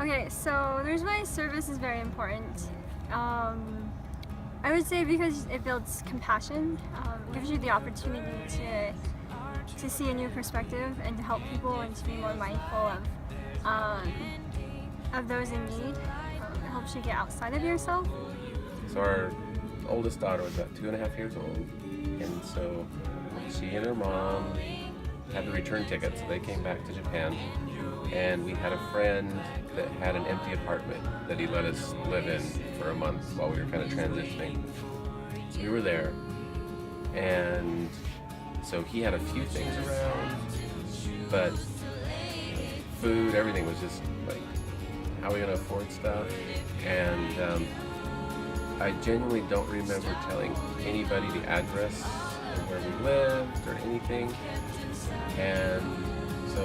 Okay, so the reason why service is very important. I would say because it builds compassion, gives you the opportunity to see a new perspective and to help people and to be more mindful of those in need. It helps you get outside of yourself. So our oldest daughter was about 2.5 years old, and so she and her mom had the return ticket, so they came back to Japan, and we had a friend that had an empty apartment that he let us live in for a month while we were kind of transitioning. So we were there, and so he had a few things around, but food, everything was just like, how are we gonna afford stuff? And I genuinely don't remember telling anybody the address of where we lived or anything. And so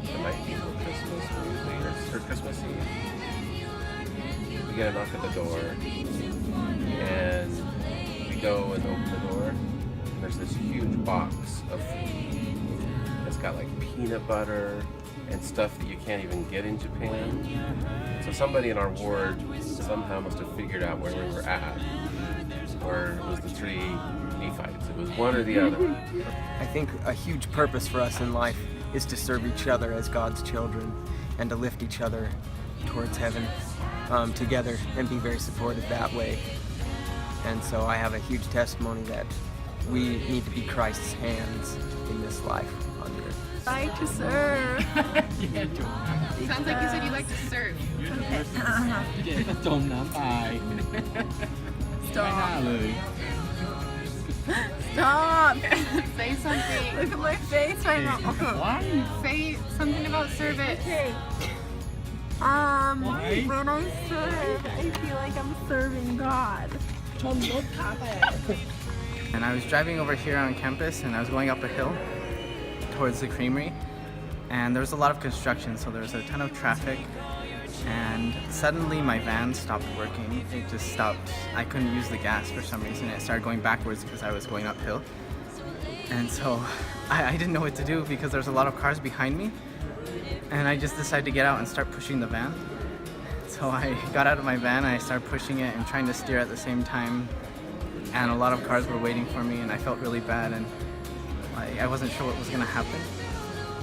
the night before Christmas, or Christmas Eve, we get a knock at the door, and we go and open the door, and there's this huge box of food. It's got like peanut butter and stuff that you can't even get in Japan. So somebody in our ward somehow must have figured out where we were at, or it was the three Nephites. It was one or the other. I think a huge purpose for us in life is to serve each other as God's children and to lift each other towards heaven together and be very supportive that way. And so I have a huge testimony that we need to be Christ's hands in this life on earth. I like to serve. Sounds like you said you like to serve. Stop. Say something. Look at my face right now. Say something about service. Okay. When I serve, I feel like I'm serving God. And I was driving over here on campus, and I was going up a hill towards the creamery, and there was a lot of construction, so there was a ton of traffic, and suddenly my van stopped working. It just stopped. I couldn't use the gas for some reason. It started going backwards because I was going uphill, and so I didn't know what to do because there was a lot of cars behind me, and I just decided to get out and start pushing the van. So I got out of my van and I started pushing it and trying to steer at the same time, and a lot of cars were waiting for me, and I felt really bad, and I wasn't sure what was gonna happen.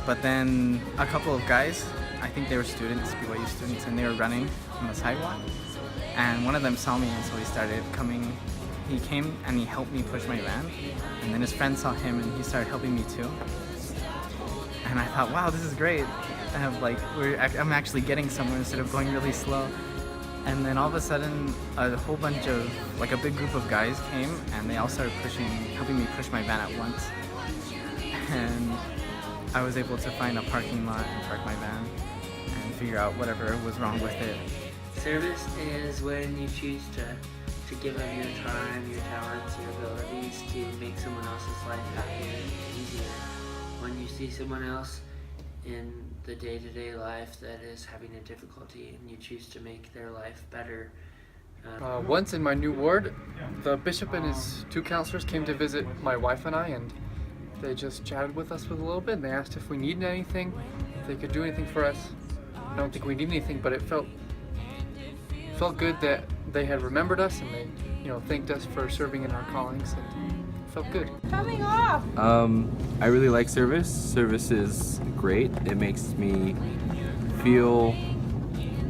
But then a couple of guys, I think they were students, BYU students, and they were running on the sidewalk, and one of them saw me, and so he started coming. He came and he helped me push my van, and then his friend saw him and he started helping me too. And I thought, wow, this is great. I'm actually getting somewhere instead of going really slow. And then all of a sudden, a whole bunch of, like a big group of guys came, and they all started helping me push my van at once. And I was able to find a parking lot and park my van and figure out whatever was wrong with it. Service is when you choose to give of your time, your talents, your abilities to make someone else's life happier and easier. When you see someone else in the day-to-day life that is having a difficulty and you choose to make their life better. Once in my new ward, the bishop and his two counselors came to visit my wife and I, and they just chatted with us for a little bit, and they asked if we needed anything, if they could do anything for us. I don't think we need anything, but it felt good that they had remembered us, and they, thanked us for serving in our callings, and it felt good. Coming off. I really like service. Service is great. It makes me feel,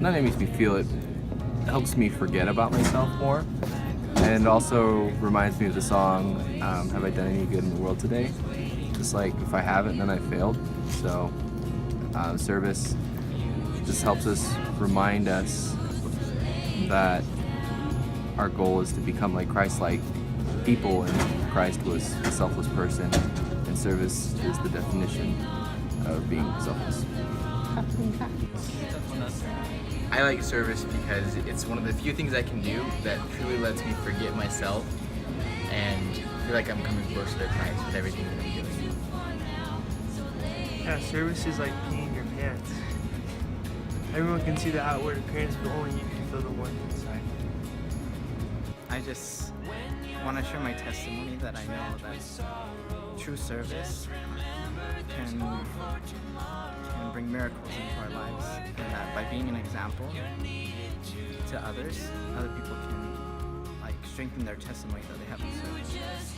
it helps me forget about myself more, and also reminds me of the song, Have I Done Any Good in the World Today? Just like, if I haven't, then I failed. So service just helps us remind us that our goal is to become like Christ-like people, and Christ was a selfless person, and service is the definition of being selfless. I like service because it's one of the few things I can do that truly lets me forget myself and feel like I'm coming closer to Christ with everything that I'm doing. Yeah, service is like peeing your pants. Everyone can see the outward appearance, but only you can feel the one inside. I just want to share my testimony that I know that true service can can bring miracles into our lives, and that by being an example to others, other people can like strengthen their testimony that they have in service.